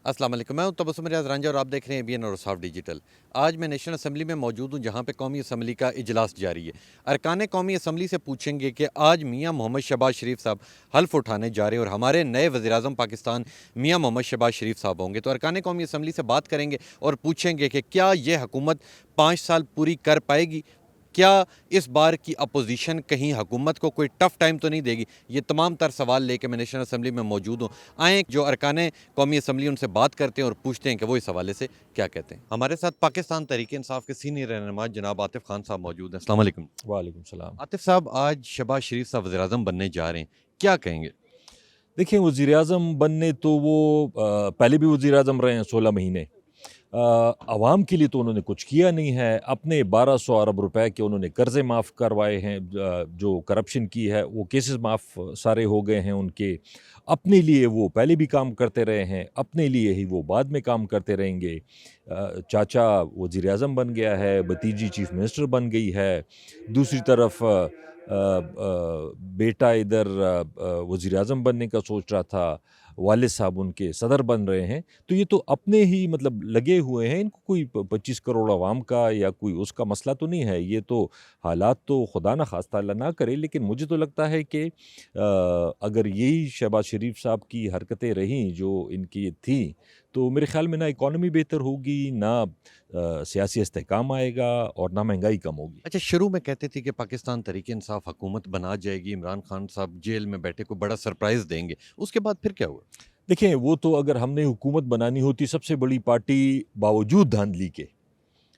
السلام علیکم، میں ہوں تبسم ریاض رانجھا اور آپ دیکھ رہے ہیں ABN اور صاف ڈیجیٹل۔ آج میں نیشنل اسمبلی میں موجود ہوں جہاں پہ قومی اسمبلی کا اجلاس جاری ہے۔ ارکان قومی اسمبلی سے پوچھیں گے کہ آج میاں محمد شہباز شریف صاحب حلف اٹھانے جا رہے ہیں اور ہمارے نئے وزیر اعظم پاکستان میاں محمد شہباز شریف صاحب ہوں گے، تو ارکان قومی اسمبلی سے بات کریں گے اور پوچھیں گے کہ کیا یہ حکومت 5 سال پوری کر پائے گی؟ کیا اس بار کی اپوزیشن کہیں حکومت کو کوئی ٹف ٹائم تو نہیں دے گی؟ یہ تمام تر سوال لے کے میں نیشنل اسمبلی میں موجود ہوں۔ آئیں جو ارکان قومی اسمبلی ان سے بات کرتے ہیں اور پوچھتے ہیں کہ وہ اس حوالے سے کیا کہتے ہیں۔ ہمارے ساتھ پاکستان تحریک انصاف کے سینئر رہنما جناب عاطف خان صاحب موجود ہیں۔ السلام علیکم۔ وعلیکم السلام۔ عاطف صاحب، آج شہباز شریف صاحب وزیر اعظم بننے جا رہے ہیں، کیا کہیں گے؟ دیکھیں، وزیر اعظم بننے تو وہ پہلے بھی وزیر اعظم رہے ہیں 16 مہینے۔ عوام کے لیے تو انہوں نے کچھ کیا نہیں ہے۔ اپنے 1200 ارب روپے کے انہوں نے قرضے معاف کروائے ہیں، جو کرپشن کی ہے وہ کیسز معاف سارے ہو گئے ہیں ان کے۔ اپنے لیے وہ پہلے بھی کام کرتے رہے ہیں، اپنے لیے ہی وہ بعد میں کام کرتے رہیں گے۔ چاچا وزیر اعظم بن گیا ہے، بھتیجی چیف منسٹر بن گئی ہے، دوسری طرف بیٹا ادھر وزیر اعظم بننے کا سوچ رہا تھا، والد صاحب ان کے صدر بن رہے ہیں۔ تو یہ تو اپنے ہی لگے ہوئے ہیں، ان کو کوئی 25 کروڑ عوام کا یا کوئی اس کا مسئلہ تو نہیں ہے۔ یہ تو حالات تو خدا نہ خواستہ اللہ نہ کرے، لیکن مجھے تو لگتا ہے کہ اگر یہی شہباز شریف صاحب کی حرکتیں رہیں جو ان کی تھیں، تو میرے خیال میں نہ اکانومی بہتر ہوگی، نہ سیاسی استحکام آئے گا، اور نہ مہنگائی کم ہوگی۔ اچھا، شروع میں کہتے تھے کہ پاکستان تحریک انصاف حکومت بنا جائے گی، عمران خان صاحب جیل میں بیٹھے کو بڑا سرپرائز دیں گے، اس کے بعد پھر کیا ہوا؟ دیکھیں، وہ تو اگر ہم نے حکومت بنانی ہوتی، سب سے بڑی پارٹی باوجود دھاندلی کے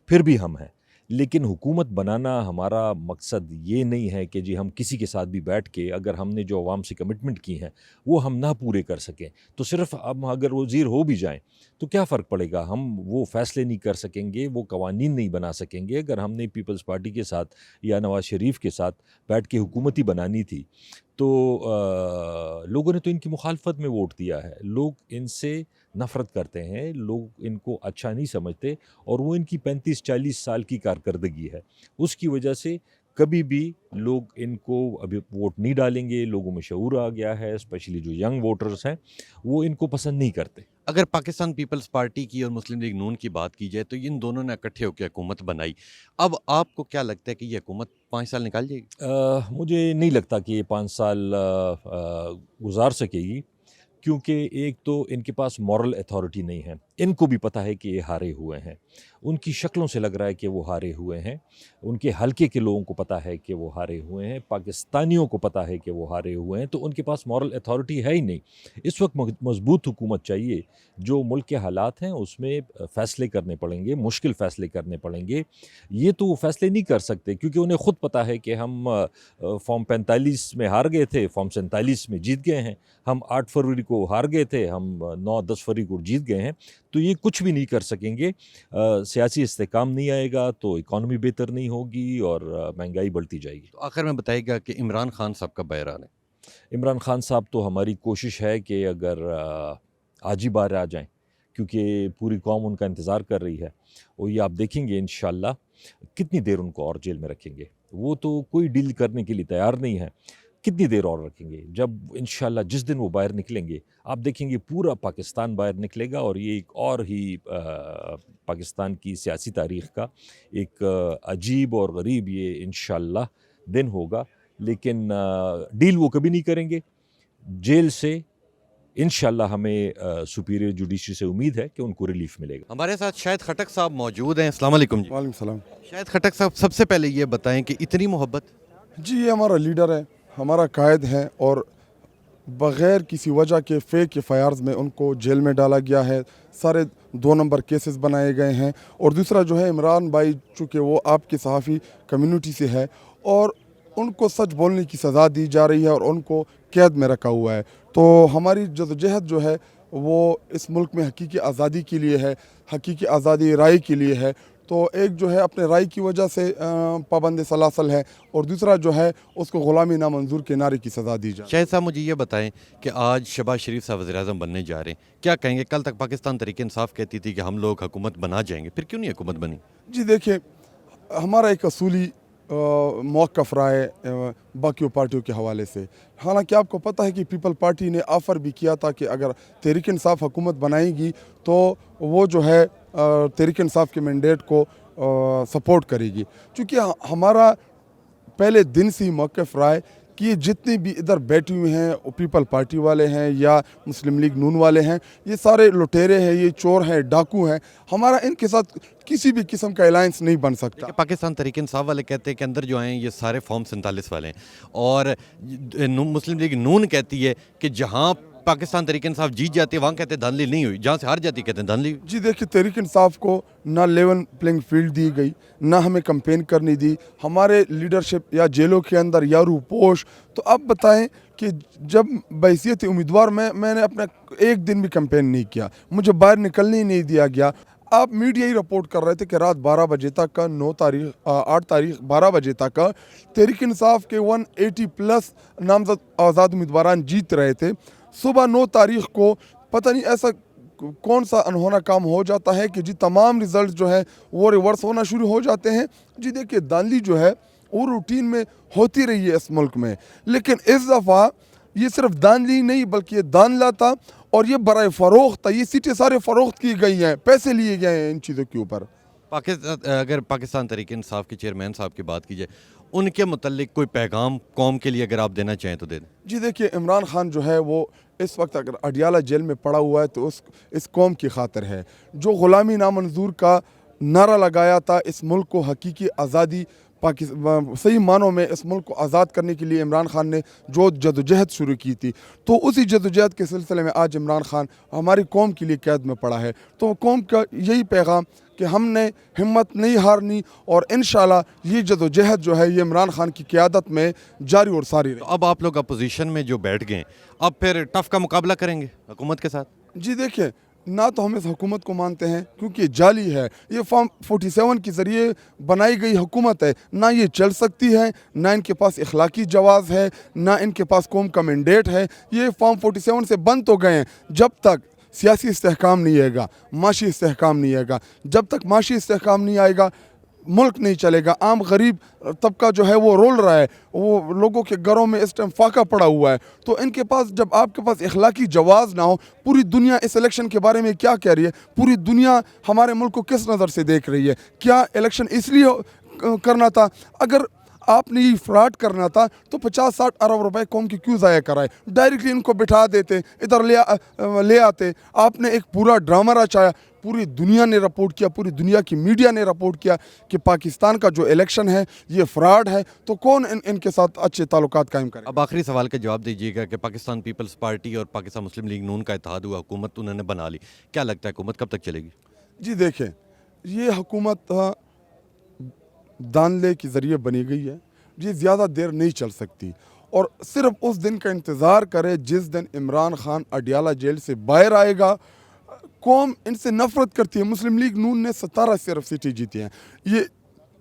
پھر بھی ہم ہیں، لیکن حکومت بنانا ہمارا مقصد یہ نہیں ہے کہ جی ہم کسی کے ساتھ بھی بیٹھ کے اگر ہم نے جو عوام سے کمٹمنٹ کی ہیں وہ ہم نہ پورے کر سکیں تو صرف ہم اگر وزیر ہو بھی جائیں تو کیا فرق پڑے گا؟ ہم وہ فیصلے نہیں کر سکیں گے، وہ قوانین نہیں بنا سکیں گے۔ اگر ہم نے پیپلز پارٹی کے ساتھ یا نواز شریف کے ساتھ بیٹھ کے حکومت ہی بنانی تھی تو لوگوں نے تو ان کی مخالفت میں ووٹ دیا ہے۔ لوگ ان سے نفرت کرتے ہیں، لوگ ان کو اچھا نہیں سمجھتے، اور وہ ان کی 35-40 سال کی کارکردگی ہے، اس کی وجہ سے کبھی بھی لوگ ان کو ابھی ووٹ نہیں ڈالیں گے۔ لوگوں میں شعور آ گیا ہے، اسپیشلی جو ینگ ووٹرز ہیں وہ ان کو پسند نہیں کرتے۔ اگر پاکستان پیپلز پارٹی کی اور مسلم لیگ نون کی بات کی جائے تو ان دونوں نے اکٹھے ہو کے حکومت بنائی، اب آپ کو کیا لگتا ہے کہ یہ حکومت 5 سال نکال جائے گی؟ مجھے نہیں لگتا کہ یہ 5 سال گزار سکے گی، کیونکہ ایک تو ان کے پاس مورل اتھارٹی نہیں ہے۔ ان کو بھی پتہ ہے کہ یہ ہارے ہوئے ہیں، ان کی شکلوں سے لگ رہا ہے کہ وہ ہارے ہوئے ہیں، ان کے حلقے کے لوگوں کو پتہ ہے کہ وہ ہارے ہوئے ہیں، پاکستانیوں کو پتہ ہے کہ وہ ہارے ہوئے ہیں، تو ان کے پاس مورل اتھارٹی ہے ہی نہیں۔ اس وقت مضبوط حکومت چاہیے، جو ملک کے حالات ہیں اس میں فیصلے کرنے پڑیں گے، مشکل فیصلے کرنے پڑیں گے۔ یہ تو وہ فیصلے نہیں کر سکتے کیونکہ انہیں خود پتہ ہے کہ ہم فارم 45 میں ہار گئے تھے، فارم 47 میں جیت گئے ہیں، ہم 8 فروری کو ہار گئے تھے، ہم 9-10 فروری کو جیت گئے ہیں، تو یہ کچھ بھی نہیں کر سکیں گے۔ سیاسی استحکام نہیں آئے گا تو اکانومی بہتر نہیں ہوگی اور مہنگائی بڑھتی جائے گی۔ تو آخر میں بتائے گا کہ عمران خان صاحب کا بحران ہے۔ عمران خان صاحب تو ہماری کوشش ہے کہ اگر آج ہی باہر آ جائیں، کیونکہ پوری قوم ان کا انتظار کر رہی ہے، اور یہ آپ دیکھیں گے انشاءاللہ کتنی دیر ان کو اور جیل میں رکھیں گے۔ وہ تو کوئی ڈیل کرنے کے لیے تیار نہیں ہے، کتنی دیر اور رکھیں گے؟ جب انشاءاللہ جس دن وہ باہر نکلیں گے، آپ دیکھیں گے پورا پاکستان باہر نکلے گا، اور یہ ایک اور ہی پاکستان کی سیاسی تاریخ کا ایک عجیب اور غریب یہ انشاءاللہ دن ہوگا۔ لیکن ڈیل وہ کبھی نہیں کریں گے۔ جیل سے انشاءاللہ ہمیں سپیریئر جوڈیشری سے امید ہے کہ ان کو ریلیف ملے گا۔ ہمارے ساتھ شاہد خٹک صاحب موجود ہیں۔ السلام علیکم جی۔ وعلیکم السلام۔ شاہد خٹک صاحب، سب سے پہلے یہ بتائیں کہ اتنی محبت؟ جی، یہ ہمارا لیڈر ہے، ہمارا قائد ہے، اور بغیر کسی وجہ کے فیک ایف آئی آرز میں ان کو جیل میں ڈالا گیا ہے، سارے 2 نمبر کیسز بنائے گئے ہیں۔ اور دوسرا جو ہے عمران بھائی، چونکہ وہ آپ کی صحافی کمیونٹی سے ہے، اور ان کو سچ بولنے کی سزا دی جا رہی ہے اور ان کو قید میں رکھا ہوا ہے۔ تو ہماری جدوجہد جو ہے وہ اس ملک میں حقیقی آزادی کے لیے ہے، حقیقی آزادی رائے کے لیے ہے۔ تو ایک جو ہے اپنے رائے کی وجہ سے پابند سلاسل ہے، اور دوسرا جو ہے اس کو غلامی نامنظور کے نعرے کی سزا دی جائے۔ شاہد صاحب، مجھے یہ بتائیں کہ آج شہباز شریف صاحب وزیر اعظم بننے جا رہے ہیں، کیا کہیں گے؟ کل تک پاکستان تحریک انصاف کہتی تھی کہ ہم لوگ حکومت بنا جائیں گے، پھر کیوں نہیں حکومت بنی؟ جی دیکھیں، ہمارا ایک اصولی मौक़िफ़ रहा है बाकी पार्टियों के हवाले से। हालांकि आपको पता है कि पीपल पार्टी ने ऑफ़र भी किया था कि अगर तहरीक इंसाफ हुकूमत बनाएगी तो वो जो है तहरीक इंसाफ के मैंडेट को सपोर्ट करेगी। चूँकि हमारा पहले दिन से ही मौक़िफ़ रहा है कि ये जितने भी इधर बैठे हुए हैं, वो पीपल पार्टी वाले हैं या मुस्लिम लीग नून वाले हैं, ये सारे लुटेरे हैं, ये चोर हैं, डाकू हैं। हमारा इनके साथ किसी भी किस्म का अलायंस नहीं बन सकता। देखिए, पाकिस्तान तहरीक इंसाफ वाले कहते हैं कि अंदर जो आए हैं ये सारे फॉर्म 47 वाले हैं, और मुस्लिम लीग नून कहती है कि जहाँ पाकिस्तान तहरीक इंसाफ जीत जाती है वहाँ कहते हैं धांधली नहीं हुई, जहाँ से हार जाती है कहते हैं धांधली हुई। जी देखिए, तहरीक इंसाफ को ना लेवल प्लेइंग फील्ड दी गई, ना हमें कैंपेन करने दी, हमारे लीडरशिप या जेलों के अंदर यारू पोश। तो अब बताएं कि जब बहैसियत उम्मीदवार मैंने अपना एक दिन भी कैंपेन नहीं किया, मुझे बाहर निकलने ही नहीं दिया गया। आप मीडिया ही रिपोर्ट कर रहे थे कि रात 12 बजे तक का 8 तारीख 12 बजे तक का तहरीक इंसाफ के 180 प्लस नामजद आज़ाद उम्मीदवारान जीत रहे थे। सुबह 9 तारीख को पता नहीं ऐसा कौन सा अनहोना काम हो जाता है कि जी तमाम रिज़ल्ट जो है वो रिवर्स होना शुरू हो जाते हैं। जी देखिए, धांधली जो है वो रूटीन में होती रही है इस मुल्क में, लेकिन इस दफ़ा ये सिर्फ धांधली नहीं बल्कि ये धांधला था और ये बराए फ़रोख्त था। ये सीटें सारे फ़रोख्त की गई हैं, पैसे लिए गए हैं इन चीज़ों के ऊपर। अगर पाकिस्तान तहरीक इंसाफ के चेयरमैन साहब की बात की जाए, उनके मुतल्लिक कोई पैगाम कौम के लिए अगर आप देना चाहें तो दे दें। जी देखिए, इमरान खान जो है वो इस वक्त अगर अडियाला जेल में पड़ा हुआ है तो इस कौम की खातिर है। जो ग़ुलामी नामंजूर का नारा लगाया था, इस मुल्क को हकीकी आज़ादी पाकिस्तान सही मानों में इस मुल्क को आज़ाद करने के लिए इमरान खान ने जो जदोजहद शुरू की थी, तो उसी जदोजहद के सिलसिले में आज इमरान खान हमारी कौम के लिए कैद में पड़ा है। तो कौम का यही पैगाम कि हमने हिम्मत नहीं हारनी और इंशाल्लाह ये जदोजहद जो है ये इमरान खान की क़यादत में जारी और सारी तो रहे। अब आप लोग अपोजिशन में जो बैठ गए, अब फिर टफ का मुकाबला करेंगे हुकूमत के साथ? जी देखिए, ना तो हम इस हुकूमत को मानते हैं क्योंकि ये जाली है, ये फॉर्म 47 के ज़रिए बनाई गई हुकूमत है, ना ये चल सकती है, ना इनके पास इखलाकी जवाज़ है, ना इनके पास कौम का मैंडेट है। ये फॉर्म 47 से बंद तो गए हैं। जब तक सियासी इस्तेहकाम नहीं आएगा, माशी इस्तेहकाम नहीं आएगा, जब तक माशी इस्तेहकाम नहीं आएगा मुल्क नहीं चलेगा। आम गरीब तबका जो है वो रोल रहा है, वो लोगों के घरों में इस टाइम फाका पड़ा हुआ है। तो इनके पास जब आपके पास इखलाकी जवाज़ ना हो, पूरी दुनिया इस इलेक्शन के बारे में क्या कह रही है, पूरी दुनिया हमारे मुल्क को किस नज़र से देख रही है, क्या इलेक्शन इसलिए करना था? अगर आपने ये फ्रॉड करना था तो 50-60 अरब रुपए कौम की क्यों ज़ाया कराए? डायरेक्टली इनको बिठा देते, इधर ले आते। आपने एक पूरा ड्रामा रचाया, पूरी दुनिया ने रिपोर्ट किया, पूरी दुनिया की मीडिया ने रिपोर्ट किया कि पाकिस्तान का जो इलेक्शन है ये फ्रॉड है। तो कौन इनके साथ अच्छे ताल्लुकात कायम करे? अब आखिरी सवाल का जवाब दीजिएगा कि पाकिस्तान पीपल्स पार्टी और पाकिस्तान मुस्लिम लीग नून का इत्तेहाद हुआ, हुकूमत उन्होंने बना ली, क्या लगता है हुकूमत कब तक चलेगी? जी देखें, ये हुकूमत दानले के ज़रिए बनी गई है, ये ज़्यादा देर नहीं चल सकती और सिर्फ उस दिन का इंतज़ार करे जिस दिन इमरान खान अडियाला जेल से बाहर आएगा। कौम इनसे नफ़रत करती है। मुस्लिम लीग नून ने 17 सिर्फ सीटें जीती हैं, ये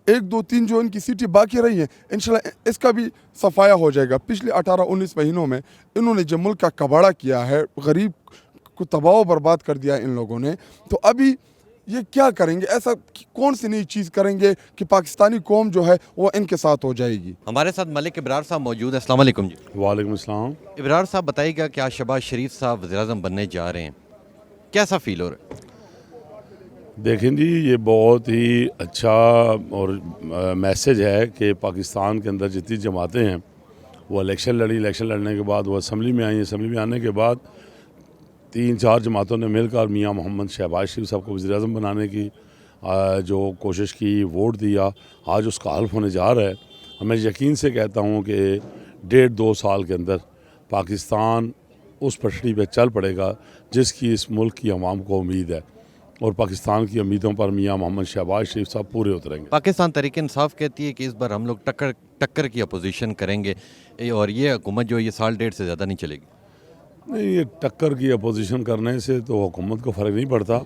1, 2, 3 जो इनकी सीटें बाकी रही हैं इंशाल्लाह इसका भी सफाया हो जाएगा। पिछले 18-19 महीनों में इन्होंने जो मुल्क का कबाड़ा किया है, गरीब को तबाह बर्बाद कर दिया इन लोगों ने, तो अभी ये क्या करेंगे? ऐसा कौन सी नई चीज़ करेंगे कि पाकिस्तानी कौम जो है वो इनके साथ हो जाएगी? हमारे साथ मलिक इब्रार साहब मौजूद है। अस्सलाम वालेकुम जी। वालेकुम अस्सलाम। इब्रार साहब बताइएगा कि आज शहबाज शरीफ साहब वज़ीर-ए-आज़म बनने जा रहे हैं, कैसा फील हो रहा है? देखें जी, ये बहुत ही अच्छा और मैसेज है कि पाकिस्तान के अंदर जितनी जमातें हैं वो इलेक्शन लड़ने के बाद वो असम्बली में आई। असम्बली में आने के बाद 3-4 जमातों ने मिलकर मियां मोहम्मद शहबाज शरीफ साहब को वज़ीर-ए-आज़म बनाने की जो कोशिश की, वोट दिया, आज उसका हल्फ होने जा रहा है। मैं यकीन से कहता हूँ कि 1.5-2 साल के अंदर पाकिस्तान उस पटड़ी पे चल पड़ेगा जिसकी इस मुल्क की अवाम को उम्मीद है और पाकिस्तान की उम्मीदों पर मियां मोहम्मद शहबाज शरीफ साहब पूरे उतरेंगे। पाकिस्तान तहरीक इंसाफ कहती है कि इस बार हम लोग टक्कर की अपोजिशन करेंगे और ये हुकूमत जो ये साल डेढ़ से ज़्यादा नहीं चलेगी। नहीं, ये टक्कर की अपोजिशन करने से तो हुकूमत को फ़र्क नहीं पड़ता,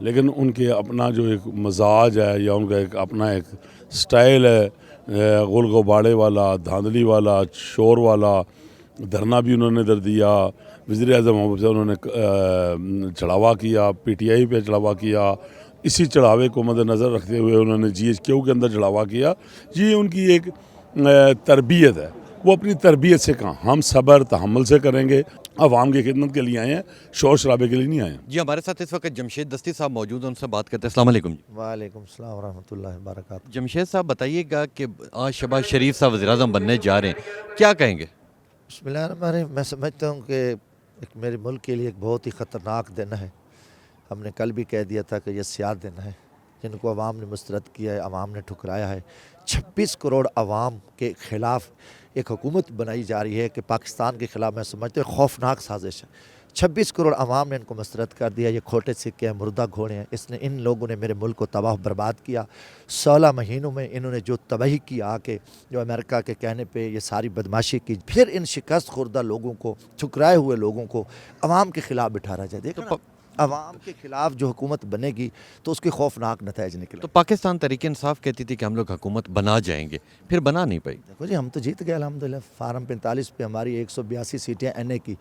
लेकिन उनके अपना जो एक मजाज है या उनका एक अपना एक स्टाइल है, गुल गुबाड़े वाला, धांधली वाला, शोर वाला, धरना भी उन्होंने इधर दिया, वज़ीर-ए-आज़म से उन्होंने चढ़ावा किया, PTI पे चढ़ावा किया, इसी चढ़ावे को मद्देनज़र रखते हुए उन्होंने GHQ के अंदर चढ़ावा किया। ये उनकी एक तरबियत है, वो अपनी तरबियत से कहाँ, हम सब्र तहम्मुल से करेंगे, आवाम की खिदमत के लिए आए हैं, शोर शराबे के लिए नहीं आए हैं। जी, हमारे साथ इस वक्त जमशेद दस्ती साहब मौजूद हैं, उनसे बात करते हैं। अस्सलाम वालेकुम जी। वालेकुम सलाम व रहमतुल्लाहि व बरकातहू। जमशेद साहब बताइएगा कि आज शहबाज शरीफ साहब वज़ीर-ए-आज़म बनने जा रहे हैं, क्या कहेंगे? बिस्मिल्लाहिर्रहमानिर्रहीम। मैं समझता हूँ कि एक मेरे मुल्क के लिए एक बहुत ही ख़तरनाक दिन है। हमने कल भी कह दिया था कि यह स्याह दिन है, जिनको अवाम ने मुस्तरद किया है, अवाम ने ठुकराया है। 26 करोड़ अवाम के ख़िलाफ़ एक हुकूमत बनाई जा रही है कि पाकिस्तान के ख़िलाफ़ मैं समझता हूँ खौफनाक साजिश है। 26 करोड़ अवाम ने इनको मुस्तरद कर दिया। ये खोटे सिक्के हैं, मुर्दा घोड़े हैं। इसने इन लोगों ने मेरे मुल्क को तबाह बर्बाद किया। 16 महीनों में इन्होंने जो तबाही की आके, जो अमेरिका के कहने पे ये सारी बदमाशी की, फिर इन शिकस्त खुर्दा लोगों को, ठुकराए हुए लोगों को अवाम के ख़िलाफ़ बिठाया जाए। देखो अवाम के ख़िलाफ़ जो हुकूमत बनेगी तो उसके खौफनाक नताइज निकले। तो पाकिस्तान तहरीक इंसाफ कहती थी कि हम लोग हुकूमत बना जाएंगे, फिर बना नहीं पाई। देखो जी, हम तो जीत गए अल्हम्दुलिल्लाह। फार्म 45 पे हमारी 182 सीटें NA की,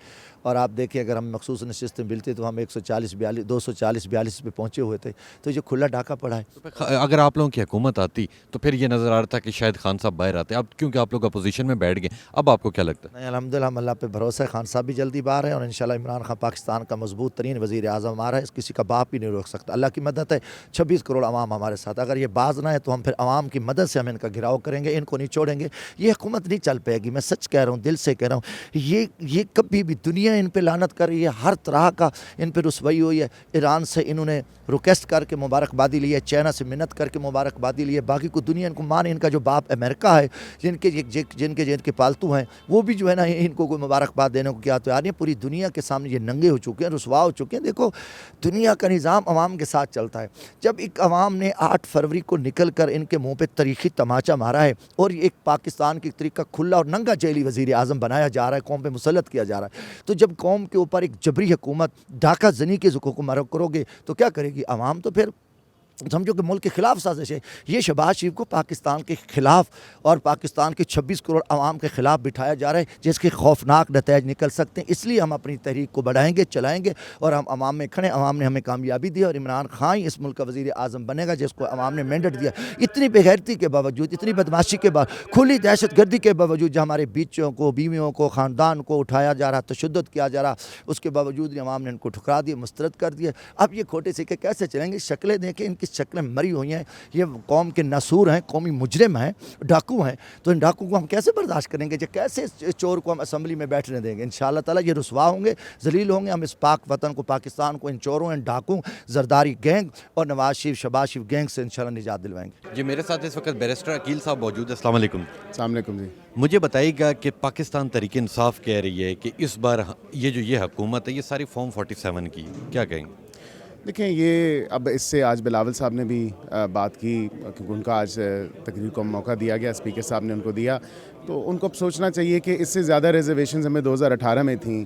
और आप देखिए अगर हम मखसूस नशिस्तें मिलती तो हम 240-42 पे पहुँचे हुए थे। तो ये खुला डाका पड़ा है। तो अगर आप लोगों की हुकूमत आती तो फिर ये नज़र आ रहा था कि शायद खान साहब बाहर आते। अब क्योंकि आप लोग अपोजिशन में बैठ गए, अब आपको क्या लगता है? नहीं, अल्हम्दुलिल्लाह हम अल्लाह पे भरोसा है। खान साहब भी जल्दी बाहर है और इंशाल्लाह इमरान खान पाकिस्तान का मजबूत तरीन वज़ीर आज़म हमारा है। किसी का बाप ही नहीं रोक सकता। अल्लाह की मदद है। 26 करोड़ अवाम हमारे साथ। अगर ये बाज ना है तो हम फिर अवाम की मदद से हम इनका घिराव करेंगे, इनको नहीं छोड़ेंगे। ये हुकूमत नहीं चल पाएगी। मैं सच कह रहा हूँ, दिल से कह रहा हूँ। ये कभी भी दुनिया इन पे लानत कर रही है, हर तरह का इन पे रुसवाई हुई है। ईरान से इन्होंने रिक्वेस्ट करके मुबारकबादी ली है, चाइना से मिन्नत करके मुबारकबादी ली है। बाकी को दुनिया इनको माने। इनका जो बाप अमेरिका है, जिनके पालतू हैं, वो भी जो है ना इनको कोई मुबारकबाद देने को क्या तैयार नहीं है। पूरी दुनिया के सामने ये नंगे हो चुके हैं, रुसवा हो चुके हैं। देखो दुनिया का निज़ाम अवाम के साथ चलता है। जब एक अवाम ने 8 फरवरी को निकल कर इनके मुँह पे तारीखी तमाचा मारा है और एक पाकिस्तान की तरीका खुला और नंगा जेली वज़ीर आज़म बनाया जा रहा है, कौम पे मुसल्लत किया जा रहा है, तो जब कौम के ऊपर एक जबरी हुकूमत डाका जनी के हुक्म करोगे तो क्या करेगी अवाम? तो फिर समझो कि मुल्क के ख़िलाफ़ साजिश है। ये शहबाज शरीफ को पाकिस्तान के ख़िलाफ़ और पाकिस्तान के 26 करोड़ अवाम के ख़िलाफ़ बिठाया जा रहा है, जिसके खौफनाक नताइज निकल सकते हैं। इसलिए हम अपनी तहरीक को बढ़ाएंगे, चलाएंगे और हम अवाम में खड़े। अवाम ने हमें कामयाबी दी और इमरान खान इस मुल्क का वज़ीर आज़म बनेगा, जिसको अवाम ने मैंडेट दिया। इतनी बेगैरती के बावजूद, इतनी बदमाशी के बाद, खुली दहशत गर्दी के बावजूद, जहाँ हमारे बीचों को, बीवियों को, ख़ानदान को उठाया जा रहा, तशद्दुद किया जा रहा, उसके बावजूद अवाम ने इनको ठुकरा दिया, मुस्तरद कर दिया। अब ये खोटे सिक्के कैसे चलेंगे? शक्लें देखें, इनकी शक्लें मरी हुई हैं। ये कौम के नसूर हैं, कौमी मुजरिम हैं, डाकू हैं। तो इन डाकू को हम कैसे बर्दाश्त करेंगे? कैसे इस चोर को हम असम्बली में बैठने देंगे? इंशाअल्लाह ताला ये रुसवा होंगे, जलील होंगे। हम इस पाक वतन को, पाकिस्तान को इन चोरों, इन डाकू, जरदारी गैंग और नवाज शरीफ, शहबाज शरीफ गैंग से इंशाअल्लाह निजात दिलवाएंगे। जी, मेरे साथ इस वक्त बैरिस्टर अकील साहब मौजूद है। अस्सलाम वालेकुम। अस्सलाम वालेकुम जी। मुझे बताइएगा कि पाकिस्तान तहरीक इंसाफ कह रही है कि इस बार ये हुकूमत है, ये सारी फॉर्म 47 की, क्या कहेंगे? देखें, ये अब इससे आज बिलावल साहब ने भी बात की, क्योंकि उनका आज तकरीर को मौका दिया गया, स्पीकर साहब ने उनको दिया। तो उनको अब सोचना चाहिए कि इससे ज़्यादा रिजर्वेशंस हमें 2018 में थी,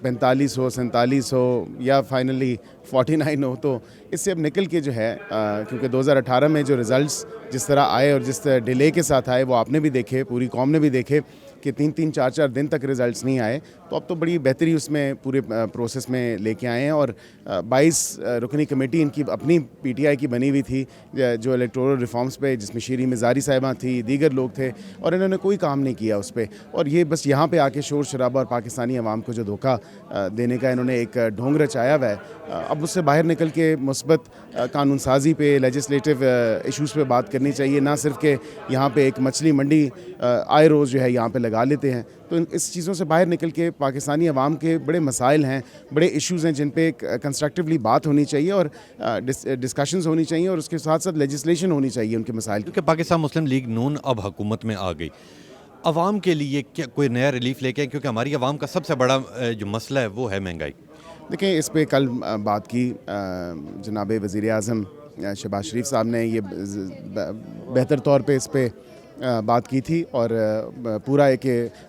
45 हो, 47 हो या फाइनली 49 हो। तो इससे अब निकल के जो है, क्योंकि 2018 में जो रिज़ल्ट्स जिस तरह आए और जिस डिले के साथ आए, वो आपने भी देखे, पूरी कौम ने भी देखे कि 3-3, 4-4 दिन तक रिज़ल्ट्स नहीं आए। तो अब तो बड़ी बेहतरी उसमें पूरे प्रोसेस में लेके आए हैं। और 22 रुकनी कमेटी इनकी अपनी PTI की बनी हुई थी, जो इलेक्टोरल रिफॉर्म्स पे, जिसमें शीरी मिज़ारी साहिबा थी, दीगर लोग थे, और इन्होंने कोई काम नहीं किया उस पर। और ये बस यहाँ पे आके शोर शराबा और पाकिस्तानी अवाम को जो धोखा देने का इन्होंने एक ढोंग रचाया हुआ है। अब उससे बाहर निकल के मुस्बत कानून साजी पे, लेजिस्लेटिव इशूज़ पे बात करनी चाहिए, ना सिर्फ कि यहाँ पे एक मछली मंडी आए रोज़ जो है यहाँ पे लगा लेते हैं। तो इस चीज़ों से बाहर निकल के पाकिस्तानी अवाम के बड़े मसाइल हैं, बड़े इश्यूज़ हैं, जिन पे कंस्ट्रक्टिवली बात होनी चाहिए और डिस्कशंस होनी चाहिए, और उसके साथ साथ लेजिस्लेशन होनी चाहिए उनके मसाइल। क्योंकि पाकिस्तान मुस्लिम लीग नून अब हुकूमत में आ गई, अवाम के लिए क्या कोई नया रिलीफ लेके आए? क्योंकि हमारी अवाम का सबसे बड़ा जो मसला है वो है महंगाई। देखें, इस पे कल बात की जनाब वज़ीर आज़म शहबाज शरीफ साहब ने ये बेहतर तौर पे इस पे बात की थी, और पूरा एक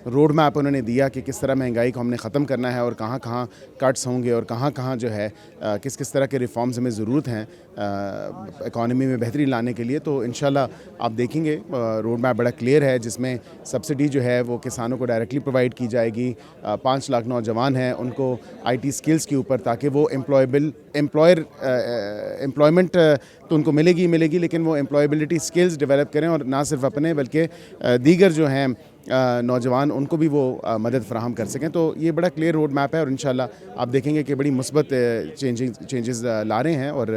रोड मैप उन्होंने दिया कि किस तरह महंगाई को हमने ख़त्म करना है और कहाँ कहाँ कट्स होंगे और कहाँ कहाँ जो है किस किस तरह के रिफॉर्म्स हमें ज़रूरत हैं इकॉनमी में बेहतरी लाने के लिए। तो इंशाल्लाह आप देखेंगे रोड मैप बड़ा क्लियर है, जिसमें सब्सिडी जो है वो किसानों को डायरेक्टली प्रोवाइड की जाएगी। 5 लाख नौजवान हैं, उनको IT स्किल्स के ऊपर, ताकि वो एम्प्लॉयबल امپلائمنٹ تو ان کو ملے گی لیکن وہ امپلائبلٹی سکلز ڈیولپ کریں اور نہ صرف اپنے بلکہ دیگر جو ہیں نوجوان ان کو بھی وہ مدد فراہم کر سکیں. تو یہ بڑا کلیئر روڈ میپ ہے اور انشاءاللہ آپ دیکھیں گے کہ بڑی مثبت چینجز لا رہے ہیں اور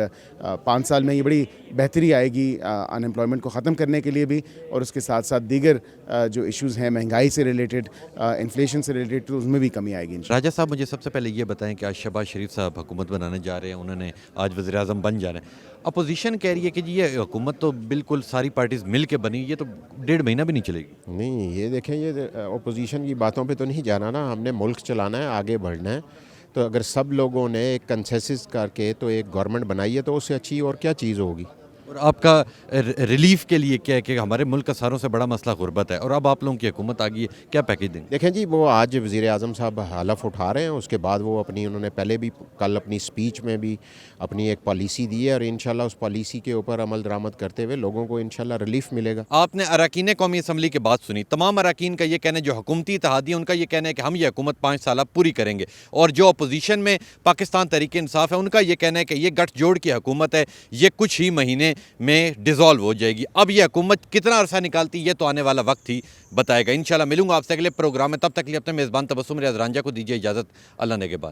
5 سال میں یہ بڑی بہتری آئے گی ان امپلائمنٹ کو ختم کرنے کے لیے بھی اور اس کے ساتھ ساتھ دیگر جو ایشوز ہیں مہنگائی سے ریلیٹڈ انفلیشن سے ریلیٹڈ تو اس میں بھی کمی آئے گی انشاءاللہ. راجہ صاحب مجھے سب سے پہلے یہ بتائیں کہ آج شہباز شریف صاحب حکومت بنانے جا رہے ہیں, انہوں نے آج وزیر اعظم بن جا رہے ہیں. اپوزیشن کہہ رہی ہے کہ جی یہ حکومت تو بالکل ساری پارٹیز مل کے بنی, یہ تو 1.5 مہینہ بھی نہیں چلے گی. نہیں, یہ دیکھیں, یہ اپوزیشن کی باتوں پہ تو نہیں جانا نا, ہم نے ملک چلانا ہے, آگے بڑھنا ہے. تو اگر سب لوگوں نے ایک کنسنسس کر کے تو ایک گورنمنٹ بنائی ہے تو اس سے اچھی اور کیا چیز ہوگی. اور آپ کا ریلیف کے لیے کیا ہے کہ ہمارے ملک کا ساروں سے بڑا مسئلہ غربت ہے اور اب آپ لوگوں کی حکومت آ گئی ہے, کیا پیکیج دیں گے؟ دیکھیں جی, وہ آج وزیر اعظم صاحب حلف اٹھا رہے ہیں, اس کے بعد وہ اپنی انہوں نے پہلے بھی کل اپنی سپیچ میں بھی اپنی ایک پالیسی دی ہے اور انشاءاللہ اس پالیسی کے اوپر عمل درآمد کرتے ہوئے لوگوں کو انشاءاللہ ریلیف ملے گا. آپ نے اراکین قومی اسمبلی کی بات سنی, تمام اراکین کا یہ کہنا ہے, جو حکومتی اتحادی ہیں ان کا یہ کہنا ہے کہ ہم یہ حکومت 5 سالہ پوری کریں گے, اور جو اپوزیشن میں پاکستان تحریک انصاف ہے ان کا یہ کہنا ہے کہ یہ گٹھ جوڑ کی حکومت ہے, یہ کچھ ہی مہینے میں ڈیزالو ہو جائے گی. اب یہ حکومت کتنا عرصہ نکالتی یہ تو آنے والا وقت ہی بتائے گا. انشاءاللہ ملوں گا آپ سے اگلے پروگرام میں, تب تک لیے اپنے میزبان تبسم ریاض رانجھا کو دیجیے اجازت. اللہ نگہبان.